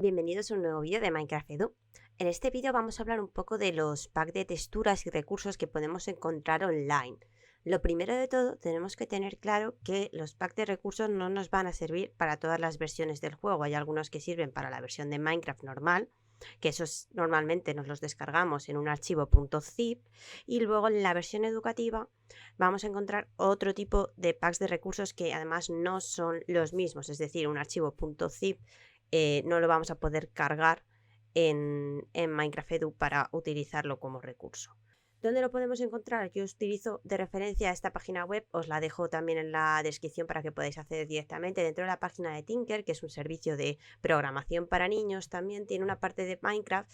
Bienvenidos a un nuevo vídeo de Minecraft Edu. En este vídeo vamos a hablar un poco de los packs de texturas y recursos que podemos encontrar online. Lo primero de todo, tenemos que tener claro que los packs de recursos no nos van a servir para todas las versiones del juego. Hay algunos que sirven para la versión de Minecraft normal, que esos normalmente nos los descargamos en un archivo .zip, y luego en la versión educativa vamos a encontrar otro tipo de packs de recursos que además no son los mismos, es decir, un archivo .zip no lo vamos a poder cargar en Minecraft Edu para utilizarlo como recurso. ¿Dónde lo podemos encontrar? Yo os utilizo de referencia a esta página web, os la dejo también en la descripción para que podáis acceder directamente. Dentro de la página de Tinker, que es un servicio de programación para niños, también tiene una parte de Minecraft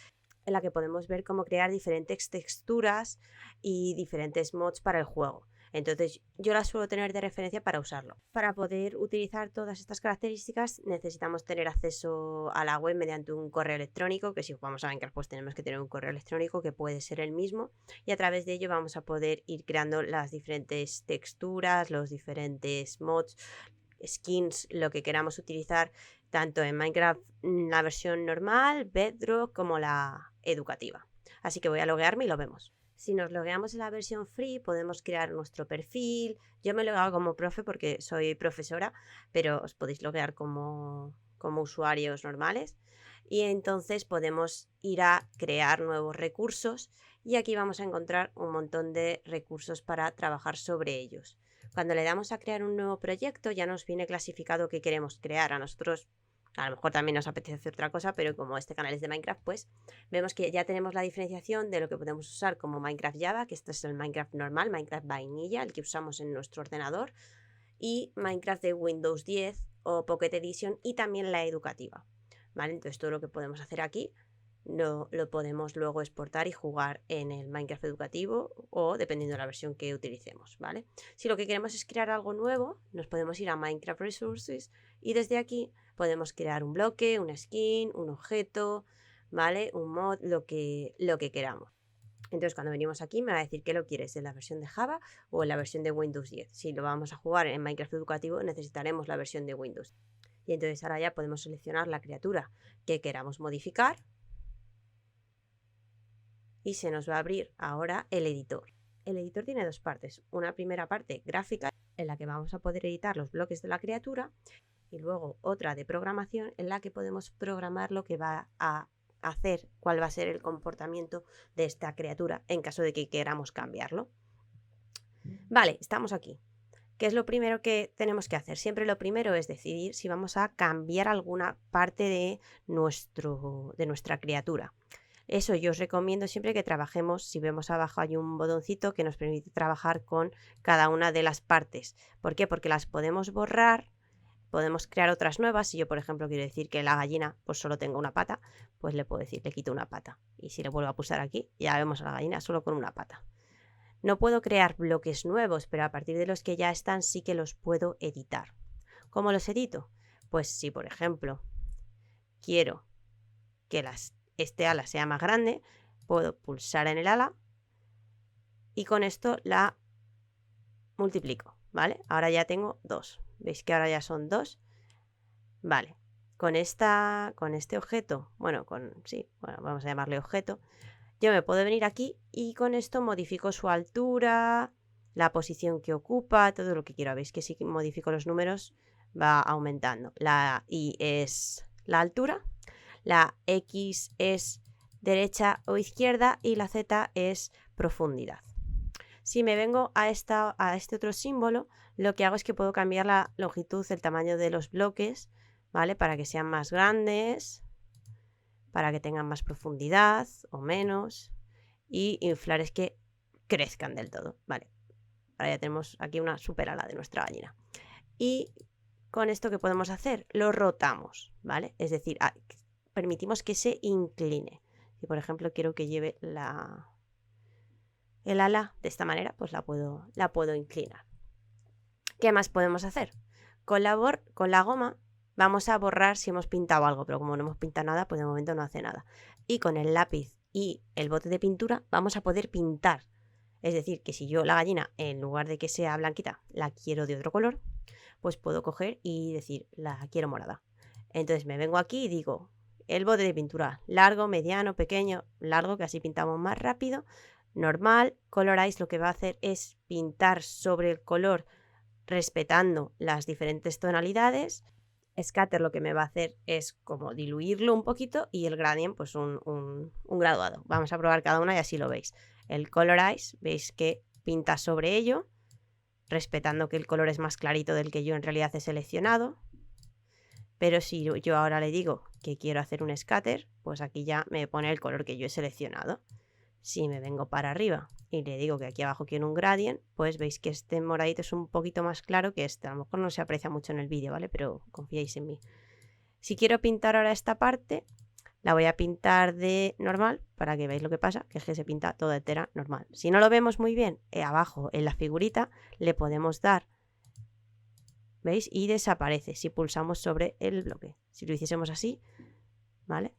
en la que podemos ver cómo crear diferentes texturas y diferentes mods para el juego. Entonces yo la suelo tener de referencia para usarlo. Para poder utilizar todas estas características necesitamos tener acceso a la web mediante un correo electrónico, que si jugamos a Minecraft pues tenemos que tener un correo electrónico que puede ser el mismo, y a través de ello vamos a poder ir creando las diferentes texturas, los diferentes mods, skins, lo que queramos utilizar tanto en Minecraft la versión normal, Bedrock, como la educativa. Así que voy a loguearme y lo vemos. Si nos logueamos en la versión free, podemos crear nuestro perfil. Yo me he logueado como profe porque soy profesora, pero os podéis loguear como usuarios normales. Y entonces podemos ir a crear nuevos recursos y aquí vamos a encontrar un montón de recursos para trabajar sobre ellos. Cuando le damos a crear un nuevo proyecto ya nos viene clasificado qué queremos crear. A nosotros a lo mejor también nos apetece hacer otra cosa, pero como este canal es de Minecraft, pues vemos que ya tenemos la diferenciación de lo que podemos usar como Minecraft Java, que este es el Minecraft normal, Minecraft Vanilla, el que usamos en nuestro ordenador, y Minecraft de Windows 10 o Pocket Edition, y también la educativa. ¿Vale? Entonces todo lo que podemos hacer aquí lo podemos luego exportar y jugar en el Minecraft educativo o dependiendo de la versión que utilicemos, ¿vale? Si lo que queremos es crear algo nuevo, nos podemos ir a Minecraft Resources y desde aquí podemos crear un bloque, una skin, un objeto, ¿vale? Un mod, lo que queramos. Entonces cuando venimos aquí me va a decir que lo quieres en la versión de Java o en la versión de Windows 10. Si lo vamos a jugar en Minecraft educativo necesitaremos la versión de Windows. Y entonces ahora ya podemos seleccionar la criatura que queramos modificar y se nos va a abrir ahora el editor. El editor tiene dos partes, una primera parte gráfica en la que vamos a poder editar los bloques de la criatura y luego otra de programación en la que podemos programar lo que va a hacer, cuál va a ser el comportamiento de esta criatura en caso de que queramos cambiarlo. Vale, estamos aquí. ¿Qué es lo primero que tenemos que hacer? Siempre lo primero es decidir si vamos a cambiar alguna parte de nuestra criatura. Eso yo os recomiendo siempre que trabajemos, si vemos abajo hay un botoncito que nos permite trabajar con cada una de las partes. ¿Por qué? Porque las podemos borrar, podemos crear otras nuevas. Si yo, por ejemplo, quiero decir que la gallina pues solo tenga una pata, pues le puedo decir, le quito una pata. Y si le vuelvo a pulsar aquí, ya vemos a la gallina solo con una pata. No puedo crear bloques nuevos, pero a partir de los que ya están sí que los puedo editar. ¿Cómo los edito? Pues si, por ejemplo, quiero que este ala sea más grande, puedo pulsar en el ala y con esto la multiplico, ¿vale? Ahora ya tengo dos. ¿Veis que ahora ya son dos? Vale. Con este objeto, bueno, vamos a llamarle objeto, yo me puedo venir aquí y con esto modifico su altura, la posición que ocupa, todo lo que quiero. Veis que si modifico los números va aumentando. La Y es la altura, la X es derecha o izquierda y la Z es profundidad. Si me vengo a este otro símbolo, lo que hago es que puedo cambiar la longitud, el tamaño de los bloques, ¿vale? Para que sean más grandes, para que tengan más profundidad o menos, y inflar es que crezcan del todo, ¿vale? Ahora ya tenemos aquí una super ala de nuestra gallina. Y con esto, ¿qué podemos hacer? Lo rotamos, ¿vale? Es decir, permitimos que se incline. Si por ejemplo quiero que lleve el ala de esta manera, pues la puedo inclinar. ¿Qué más podemos hacer? Con la goma vamos a borrar si hemos pintado algo, pero como no hemos pintado nada, pues de momento no hace nada. Y con el lápiz y el bote de pintura vamos a poder pintar. Es decir, que si yo la gallina, en lugar de que sea blanquita, la quiero de otro color, pues puedo coger y decir, la quiero morada. Entonces me vengo aquí y digo, el bote de pintura, largo, mediano, pequeño, largo, que así pintamos más rápido. Normal, Colorize lo que va a hacer es pintar sobre el color respetando las diferentes tonalidades. Scatter lo que me va a hacer es como diluirlo un poquito y el gradient pues un graduado. Vamos a probar cada una y así lo veis. El Colorize, veis que pinta sobre ello, respetando que el color es más clarito del que yo en realidad he seleccionado. Pero si yo ahora le digo que quiero hacer un scatter, pues aquí ya me pone el color que yo he seleccionado. Si me vengo para arriba y le digo que aquí abajo quiero un gradient, pues veis que este moradito es un poquito más claro que este. A lo mejor no se aprecia mucho en el vídeo, ¿vale? Pero confiéis en mí. Si quiero pintar ahora esta parte, la voy a pintar de normal para que veáis lo que pasa, que es que se pinta toda entera normal. Si no lo vemos muy bien, abajo en la figurita le podemos dar, ¿veis? Y desaparece si pulsamos sobre el bloque. Si lo hiciésemos así, ¿vale?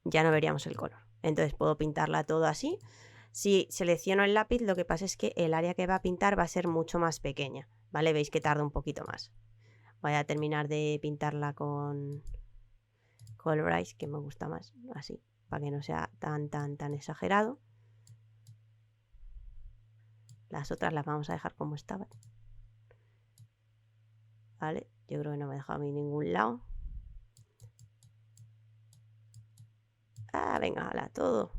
Ya no veríamos el color. Entonces puedo pintarla todo así. Si selecciono el lápiz, lo que pasa es que el área que va a pintar va a ser mucho más pequeña, ¿vale? Veis que tarda un poquito más. Voy a terminar de pintarla con Colorize, que me gusta más, así, para que no sea tan exagerado. Las otras las vamos a dejar como estaban. ¿Vale? Yo creo que no me he dejado a mí ningún lado. Ah, venga, hala, todo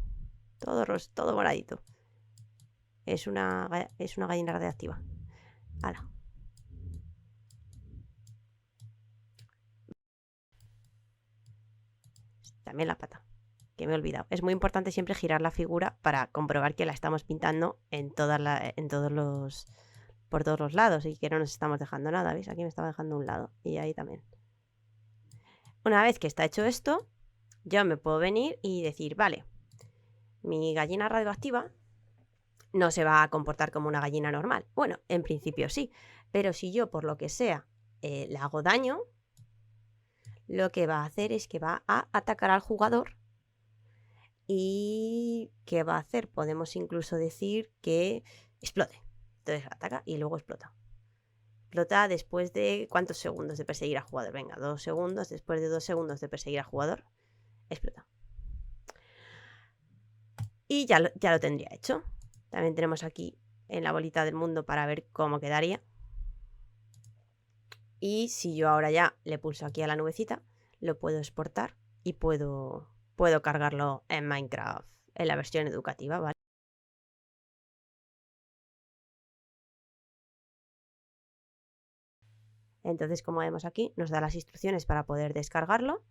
moradito. Es una gallina radiactiva. Hala. También la pata, que me he olvidado. Es muy importante siempre girar la figura para comprobar que la estamos pintando por todos los lados y que no nos estamos dejando nada. ¿Veis? Aquí me estaba dejando un lado y ahí también. Una vez que está hecho esto, yo me puedo venir y decir, vale, mi gallina radioactiva no se va a comportar como una gallina normal. Bueno, en principio sí, pero si yo por lo que sea le hago daño, lo que va a hacer es que va a atacar al jugador. ¿Y qué va a hacer? Podemos incluso decir que explote. Entonces ataca y luego explota. Explota después de ¿cuántos segundos de perseguir al jugador? Venga, 2 segundos. Después de 2 segundos de perseguir al jugador, explota. Y ya lo tendría hecho. También tenemos aquí en la bolita del mundo para ver cómo quedaría. Y si yo ahora ya le pulso aquí a la nubecita, lo puedo exportar y puedo cargarlo en Minecraft en la versión educativa, ¿vale? Entonces, como vemos aquí, nos da las instrucciones para poder descargarlo.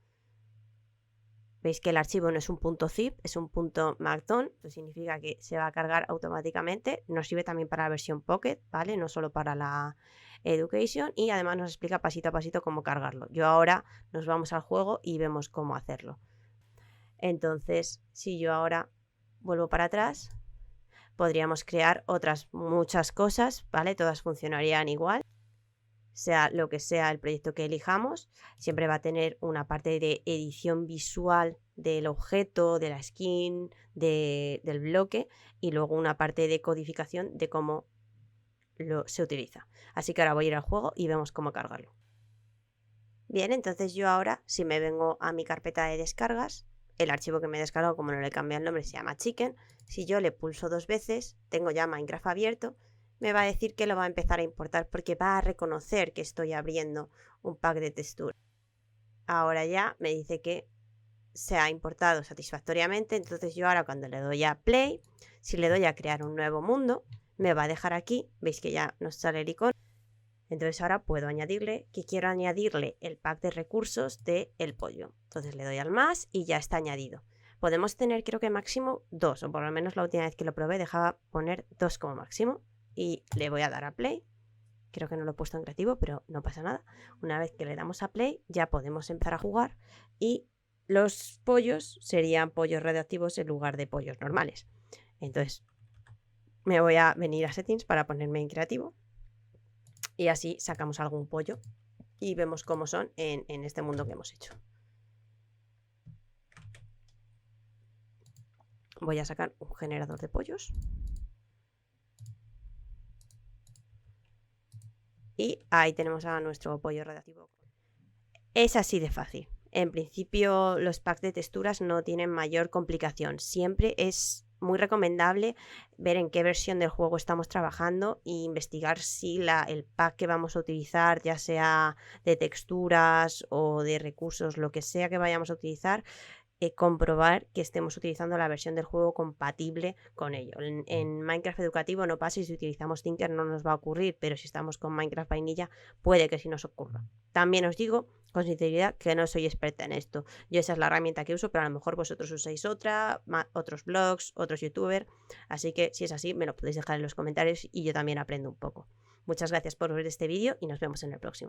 Veis que el archivo no es un .zip, es un .markdown. Eso significa que se va a cargar automáticamente. Nos sirve también para la versión Pocket, ¿vale? No solo para la Education. Y además nos explica pasito a pasito cómo cargarlo. Yo ahora nos vamos al juego y vemos cómo hacerlo. Entonces, si yo ahora vuelvo para atrás, podríamos crear otras muchas cosas, ¿vale? Todas funcionarían igual. Sea lo que sea el proyecto que elijamos, siempre va a tener una parte de edición visual del objeto, de la skin, del bloque y luego una parte de codificación de cómo se utiliza. Así que ahora voy a ir al juego y vemos cómo cargarlo. Bien, entonces yo ahora, si me vengo a mi carpeta de descargas, el archivo que me he descargado, como no le cambié el nombre, se llama Chicken. Si yo le pulso 2 veces, tengo ya Minecraft abierto, me va a decir que lo va a empezar a importar porque va a reconocer que estoy abriendo un pack de textura. Ahora ya me dice que se ha importado satisfactoriamente, entonces yo ahora cuando le doy a play, si le doy a crear un nuevo mundo, me va a dejar aquí, veis que ya nos sale el icono. Entonces ahora puedo añadirle que quiero añadirle el pack de recursos del pollo. Entonces le doy al más y ya está añadido. Podemos tener creo que máximo 2, o por lo menos la última vez que lo probé dejaba poner 2 como máximo. Y le voy a dar a play. Creo que no lo he puesto en creativo, pero no pasa nada. Una vez que le damos a play ya podemos empezar a jugar y los pollos serían pollos radioactivos en lugar de pollos normales. Entonces me voy a venir a settings para ponerme en creativo. Y así sacamos algún pollo y vemos cómo son en este mundo que hemos hecho. Voy a sacar un generador de pollos. Y ahí tenemos a nuestro pollo radioactivo. Es así de fácil. En principio, los packs de texturas no tienen mayor complicación. Siempre es muy recomendable ver en qué versión del juego estamos trabajando e investigar si el pack que vamos a utilizar, ya sea de texturas o de recursos, lo que sea que vayamos a utilizar, comprobar que estemos utilizando la versión del juego compatible con ello. En Minecraft educativo no pasa y si utilizamos Tinker no nos va a ocurrir, pero si estamos con Minecraft vainilla puede que sí nos ocurra. También os digo con sinceridad que no soy experta en esto. Yo esa es la herramienta que uso, pero a lo mejor vosotros usáis otra, otros blogs, otros youtubers, así que si es así me lo podéis dejar en los comentarios y yo también aprendo un poco. Muchas gracias por ver este vídeo y nos vemos en el próximo.